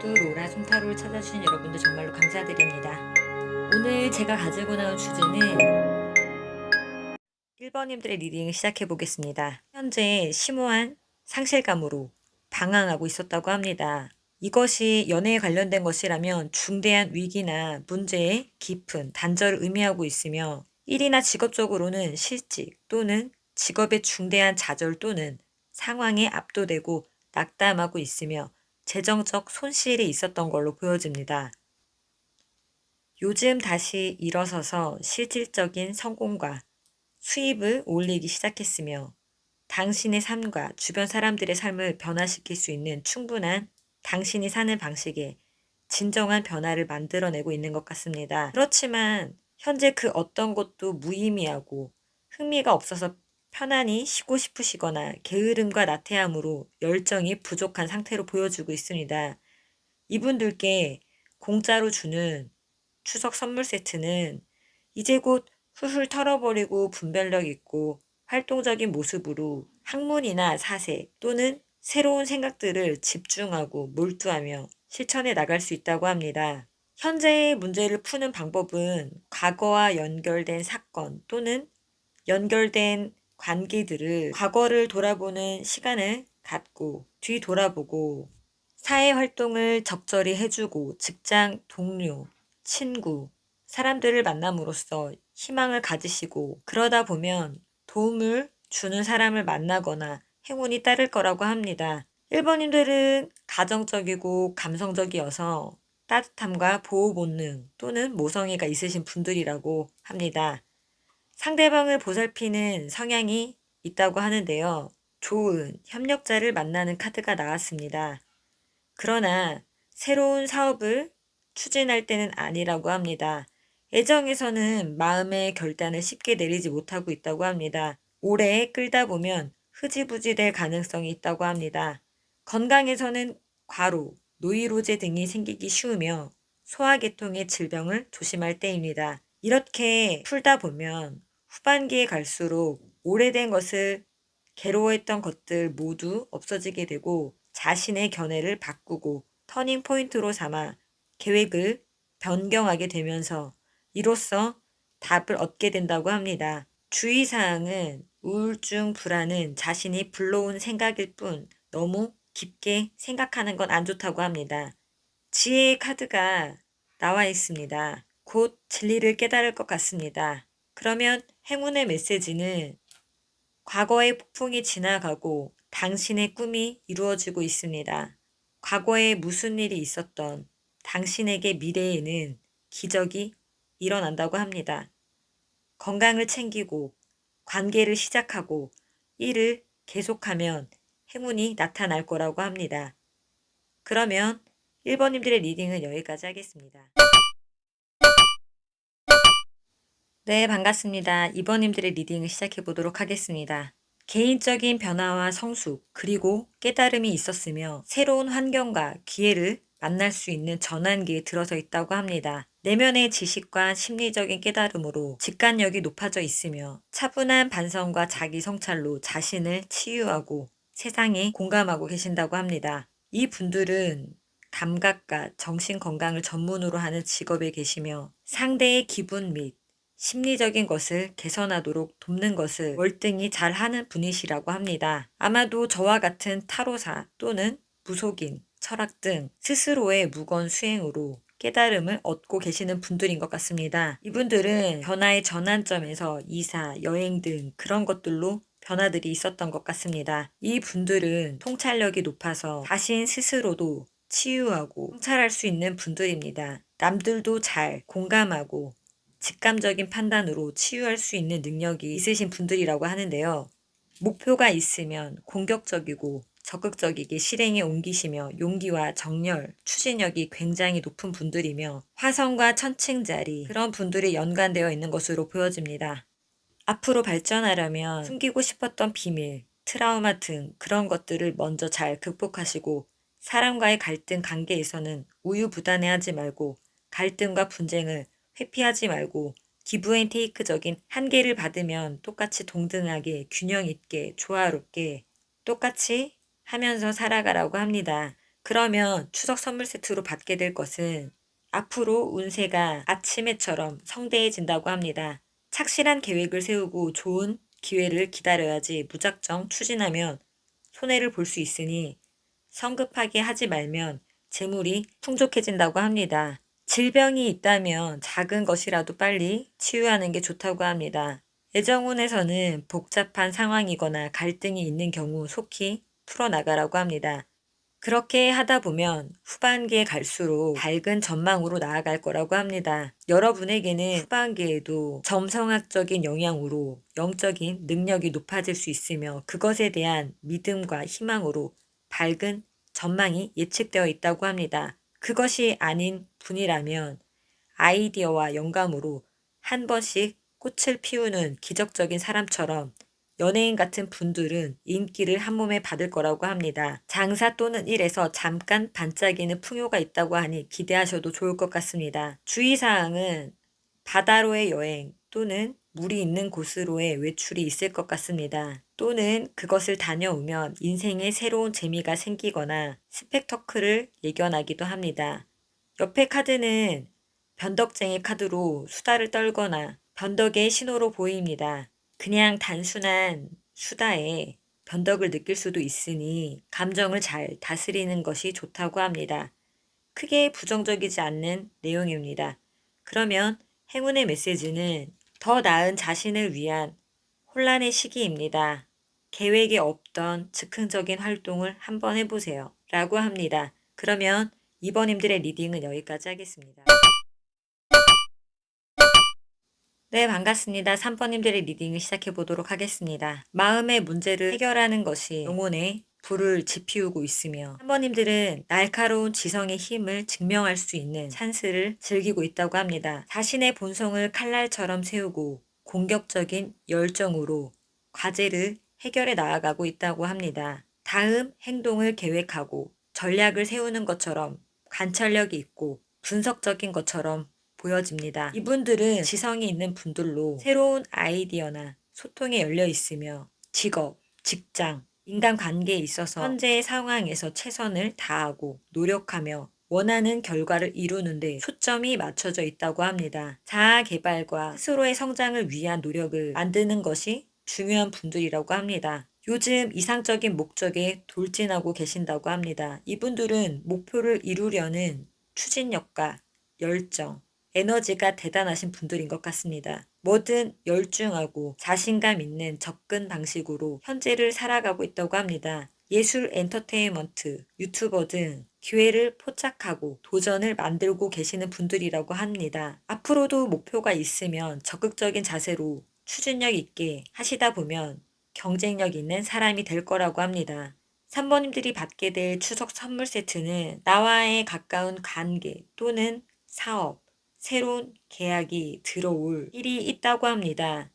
오늘도 로라 솜타로를 찾아주신 여러분들 정말로 감사드립니다. 오늘 제가 가지고 나온 주제는 1번님들의 리딩을 시작해 보겠습니다. 현재 심오한 상실감으로 방황하고 있었다고 합니다. 이것이 연애에 관련된 것이라면 중대한 위기나 문제의 깊은 단절을 의미하고 있으며 일이나 직업적으로는 실직 또는 직업의 중대한 좌절 또는 상황에 압도되고 낙담하고 있으며 재정적 손실이 있었던 걸로 보여집니다. 요즘 다시 일어서서 실질적인 성공과 수입을 올리기 시작했으며 당신의 삶과 주변 사람들의 삶을 변화시킬 수 있는 충분한 당신이 사는 방식에 진정한 변화를 만들어내고 있는 것 같습니다. 그렇지만 현재 그 어떤 것도 무의미하고 흥미가 없어서 편안히 쉬고 싶으시거나 게으름과 나태함으로 열정이 부족한 상태로 보여지고 있습니다. 이분들께 공짜로 주는 추석 선물 세트는 이제 곧 훌훌 털어버리고 분별력 있고 활동적인 모습으로 학문이나 사세 또는 새로운 생각들을 집중하고 몰두하며 실천해 나갈 수 있다고 합니다. 현재의 문제를 푸는 방법은 과거와 연결된 사건 또는 연결된 관계들을 과거를 돌아보는 시간을 갖고 뒤돌아보고 사회 활동을 적절히 해주고 직장 동료, 친구, 사람들을 만남으로써 희망을 가지시고 그러다 보면 도움을 주는 사람을 만나거나 행운이 따를 거라고 합니다. 1번님들은 가정적이고 감성적이어서 따뜻함과 보호 본능 또는 모성애가 있으신 분들이라고 합니다. 상대방을 보살피는 성향이 있다고 하는데요. 좋은 협력자를 만나는 카드가 나왔습니다. 그러나 새로운 사업을 추진할 때는 아니라고 합니다. 애정에서는 마음의 결단을 쉽게 내리지 못하고 있다고 합니다. 오래 끌다 보면 흐지부지 될 가능성이 있다고 합니다. 건강에서는 과로, 노이로제 등이 생기기 쉬우며 소화계통의 질병을 조심할 때입니다. 이렇게 풀다 보면 후반기에 갈수록 오래된 것을 괴로워했던 것들 모두 없어지게 되고 자신의 견해를 바꾸고 터닝 포인트로 삼아 계획을 변경하게 되면서 이로써 답을 얻게 된다고 합니다. 주의사항은 우울증, 불안은 자신이 불러온 생각일 뿐 너무 깊게 생각하는 건 안 좋다고 합니다. 지혜의 카드가 나와 있습니다. 곧 진리를 깨달을 것 같습니다. 그러면 행운의 메시지는 과거의 폭풍이 지나가고 당신의 꿈이 이루어지고 있습니다. 과거에 무슨 일이 있었던 당신에게 미래에는 기적이 일어난다고 합니다. 건강을 챙기고 관계를 시작하고 일을 계속하면 행운이 나타날 거라고 합니다. 그러면 1번님들의 리딩은 여기까지 하겠습니다. 네, 반갑습니다. 2번님들의 리딩을 시작해 보도록 하겠습니다. 개인적인 변화와 성숙, 그리고 깨달음이 있었으며 새로운 환경과 기회를 만날 수 있는 전환기에 들어서 있다고 합니다. 내면의 지식과 심리적인 깨달음으로 직관력이 높아져 있으며 차분한 반성과 자기 성찰로 자신을 치유하고 세상에 공감하고 계신다고 합니다. 이 분들은 감각과 정신 건강을 전문으로 하는 직업에 계시며 상대의 기분 및 심리적인 것을 개선하도록 돕는 것을 월등히 잘하는 분이시라고 합니다. 아마도 저와 같은 타로사 또는 무속인, 철학 등 스스로의 무건 수행으로 깨달음을 얻고 계시는 분들인 것 같습니다. 이분들은 변화의 전환점에서 이사, 여행 등 그런 것들로 변화들이 있었던 것 같습니다. 이 분들은 통찰력이 높아서 자신 스스로도 치유하고 통찰할 수 있는 분들입니다. 남들도 잘 공감하고 직감적인 판단으로 치유할 수 있는 능력이 있으신 분들이라고 하는데요. 목표가 있으면 공격적이고 적극적이게 실행에 옮기시며 용기와 정열, 추진력이 굉장히 높은 분들이며 화성과 천칭자리 그런 분들이 연관되어 있는 것으로 보여집니다. 앞으로 발전하려면 숨기고 싶었던 비밀, 트라우마 등 그런 것들을 먼저 잘 극복하시고 사람과의 갈등 관계에서는 우유부단해하지 말고 갈등과 분쟁을 회피하지 말고 기브앤테이크적인 한계를 받으면 똑같이 동등하게 균형 있게 조화롭게 똑같이 하면서 살아가라고 합니다. 그러면 추석 선물 세트로 받게 될 것은 앞으로 운세가 아침에처럼 성대해진다고 합니다. 착실한 계획을 세우고 좋은 기회를 기다려야지 무작정 추진하면 손해를 볼 수 있으니 성급하게 하지 말면 재물이 풍족해진다고 합니다. 질병이 있다면 작은 것이라도 빨리 치유하는 게 좋다고 합니다. 애정운에서는 복잡한 상황이거나 갈등이 있는 경우 속히 풀어나가라고 합니다. 그렇게 하다 보면 후반기에 갈수록 밝은 전망으로 나아갈 거라고 합니다. 여러분에게는 후반기에도 점성학적인 영향으로 영적인 능력이 높아질 수 있으며 그것에 대한 믿음과 희망으로 밝은 전망이 예측되어 있다고 합니다. 그것이 아닌 분이라면 아이디어와 영감으로 한 번씩 꽃을 피우는 기적적인 사람처럼 연예인 같은 분들은 인기를 한 몸에 받을 거라고 합니다. 장사 또는 일에서 잠깐 반짝이는 풍요가 있다고 하니 기대하셔도 좋을 것 같습니다. 주의사항은 바다로의 여행 또는 물이 있는 곳으로의 외출이 있을 것 같습니다. 또는 그것을 다녀오면 인생에 새로운 재미가 생기거나 스펙터클을 예견하기도 합니다. 옆에 카드는 변덕쟁이 카드로 수다를 떨거나 변덕의 신호로 보입니다. 그냥 단순한 수다에 변덕을 느낄 수도 있으니 감정을 잘 다스리는 것이 좋다고 합니다. 크게 부정적이지 않는 내용입니다. 그러면 행운의 메시지는 더 나은 자신을 위한 혼란의 시기입니다. 계획에 없던 즉흥적인 활동을 한번 해보세요. 라고 합니다. 그러면 이번님들의 리딩은 여기까지 하겠습니다. 네, 반갑습니다. 3번님들의 리딩을 시작해 보도록 하겠습니다. 마음의 문제를 해결하는 것이 영혼의 불을 지피우고 있으며 3번님들은 날카로운 지성의 힘을 증명할 수 있는 찬스를 즐기고 있다고 합니다. 자신의 본성을 칼날처럼 세우고 공격적인 열정으로 과제를 해결해 나아가고 있다고 합니다. 다음 행동을 계획하고 전략을 세우는 것처럼 관찰력이 있고 분석적인 것처럼 보여집니다. 이분들은 지성이 있는 분들로 새로운 아이디어나 소통에 열려 있으며 직업, 직장, 인간관계에 있어서 현재의 상황에서 최선을 다하고 노력하며 원하는 결과를 이루는데 초점이 맞춰져 있다고 합니다. 자아 개발과 스스로의 성장을 위한 노력을 만드는 것이 중요한 분들이라고 합니다. 요즘 이상적인 목적에 돌진하고 계신다고 합니다. 이분들은 목표를 이루려는 추진력과 열정, 에너지가 대단하신 분들인 것 같습니다. 뭐든 열중하고 자신감 있는 접근 방식으로 현재를 살아가고 있다고 합니다. 예술, 엔터테인먼트, 유튜버 등 기회를 포착하고 도전을 만들고 계시는 분들이라고 합니다. 앞으로도 목표가 있으면 적극적인 자세로 추진력 있게 하시다 보면 경쟁력 있는 사람이 될 거라고 합니다. 3번님들이 받게 될 추석 선물 세트는 나와의 가까운 관계 또는 사업, 새로운 계약이 들어올 일이 있다고 합니다.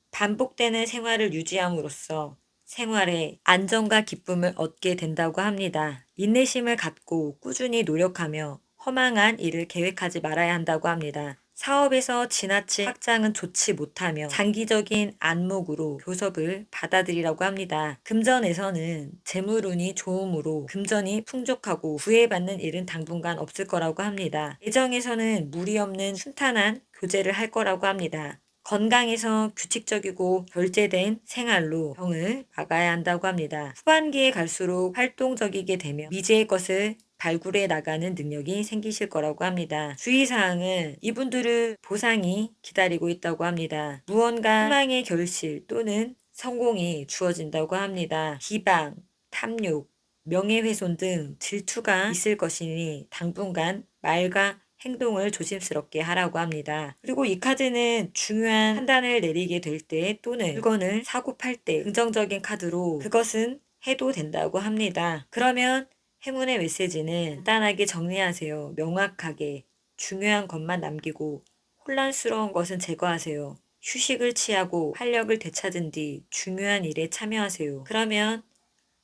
반복되는 생활을 유지함으로써 생활에 안정과 기쁨을 얻게 된다고 합니다. 인내심을 갖고 꾸준히 노력하며 허망한 일을 계획하지 말아야 한다고 합니다. 사업에서 지나친 확장은 좋지 못하며 장기적인 안목으로 교섭을 받아들이라고 합니다. 금전에서는 재물운이 좋으므로 금전이 풍족하고 구애받는 일은 당분간 없을 거라고 합니다. 애정에서는 무리 없는 순탄한 교제를 할 거라고 합니다. 건강에서 규칙적이고 결제된 생활로 병을 막아야 한다고 합니다. 후반기에 갈수록 활동적이게 되며 미지의 것을 발굴해 나가는 능력이 생기실 거라고 합니다. 주의사항은 이분들은 보상이 기다리고 있다고 합니다. 무언가 희망의 결실 또는 성공이 주어진다고 합니다. 비방, 탐욕, 명예훼손 등 질투가 있을 것이니 당분간 말과 행동을 조심스럽게 하라고 합니다. 그리고 이 카드는 중요한 판단을 내리게 될 때 또는 물건을 사고 팔 때 긍정적인 카드로 그것은 해도 된다고 합니다. 그러면 행운의 메시지는 간단하게 정리하세요. 명확하게 중요한 것만 남기고 혼란스러운 것은 제거하세요. 휴식을 취하고 활력을 되찾은 뒤 중요한 일에 참여하세요. 그러면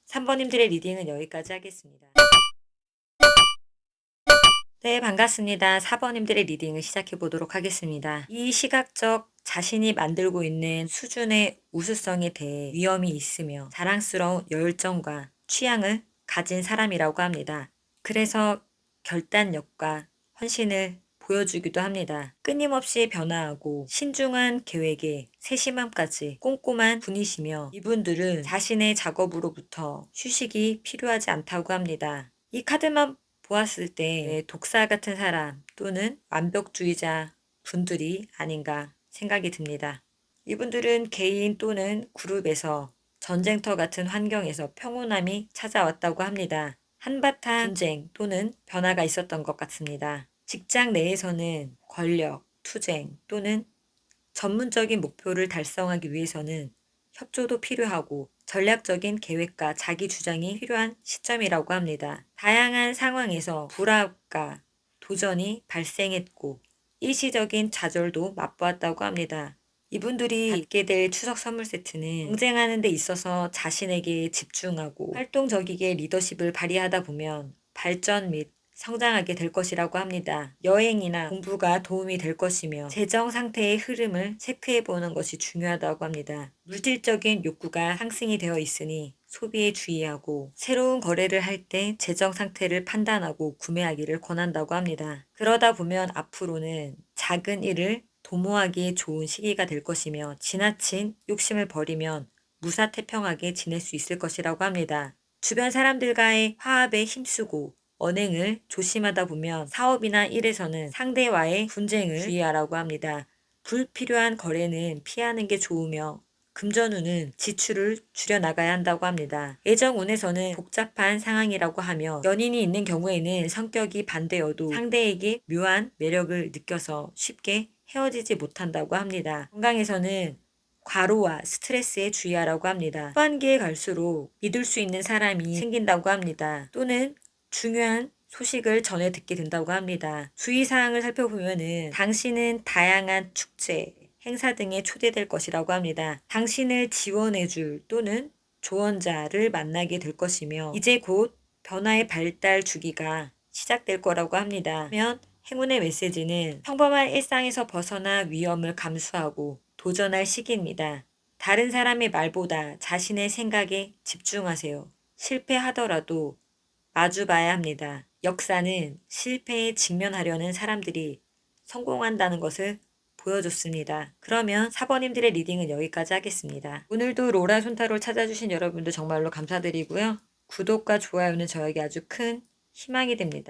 3번님들의 리딩은 여기까지 하겠습니다. 네, 반갑습니다. 4번님들의 리딩을 시작해 보도록 하겠습니다. 이 시각적 자신이 만들고 있는 수준의 우수성에 대해 위험이 있으며 자랑스러운 열정과 취향을 가진 사람이라고 합니다. 그래서 결단력과 헌신을 보여주기도 합니다. 끊임없이 변화하고 신중한 계획에 세심함까지 꼼꼼한 분이시며 이분들은 자신의 작업으로부터 휴식이 필요하지 않다고 합니다. 이 카드만 보았을 때 독사 같은 사람 또는 완벽주의자 분들이 아닌가 생각이 듭니다. 이분들은 개인 또는 그룹에서 전쟁터 같은 환경에서 평온함이 찾아왔다고 합니다. 한바탕 분쟁 또는 변화가 있었던 것 같습니다. 직장 내에서는 권력, 투쟁 또는 전문적인 목표를 달성하기 위해서는 협조도 필요하고 전략적인 계획과 자기 주장이 필요한 시점이라고 합니다. 다양한 상황에서 불합과 도전이 발생했고 일시적인 좌절도 맛보았다고 합니다. 이분들이 받게 될 추석 선물 세트는 경쟁하는 데 있어서 자신에게 집중하고 활동적이게 리더십을 발휘하다 보면 발전 및 성장하게 될 것이라고 합니다. 여행이나 공부가 도움이 될 것이며 재정 상태의 흐름을 체크해 보는 것이 중요하다고 합니다. 물질적인 욕구가 상승이 되어 있으니 소비에 주의하고 새로운 거래를 할 때 재정 상태를 판단하고 구매하기를 권한다고 합니다. 그러다 보면 앞으로는 작은 일을 도모하기에 좋은 시기가 될 것이며 지나친 욕심을 버리면 무사태평하게 지낼 수 있을 것이라고 합니다. 주변 사람들과의 화합에 힘쓰고 언행을 조심하다 보면 사업이나 일에서는 상대와의 분쟁을 주의하라고 합니다. 불필요한 거래는 피하는 게 좋으며 금전운은 지출을 줄여나가야 한다고 합니다. 애정운에서는 복잡한 상황이라고 하며 연인이 있는 경우에는 성격이 반대여도 상대에게 묘한 매력을 느껴서 쉽게 헤어지지 못한다고 합니다. 건강에서는 과로와 스트레스에 주의하라고 합니다. 후반기에 갈수록 믿을 수 있는 사람이 생긴다고 합니다. 또는 중요한 소식을 전해 듣게 된다고 합니다. 주의사항을 살펴보면은 당신은 다양한 축제, 행사 등에 초대될 것이라고 합니다. 당신을 지원해줄 또는 조언자를 만나게 될 것이며 이제 곧 변화의 발달 주기가 시작될 거라고 합니다. 그러면 행운의 메시지는 평범한 일상에서 벗어나 위험을 감수하고 도전할 시기입니다. 다른 사람의 말보다 자신의 생각에 집중하세요. 실패하더라도 마주봐야 합니다. 역사는 실패에 직면하려는 사람들이 성공한다는 것을 보여줬습니다. 그러면 사번님들의 리딩은 여기까지 하겠습니다. 오늘도 로라 손타로 찾아주신 여러분들 정말로 감사드리고요. 구독과 좋아요는 저에게 아주 큰 희망이 됩니다.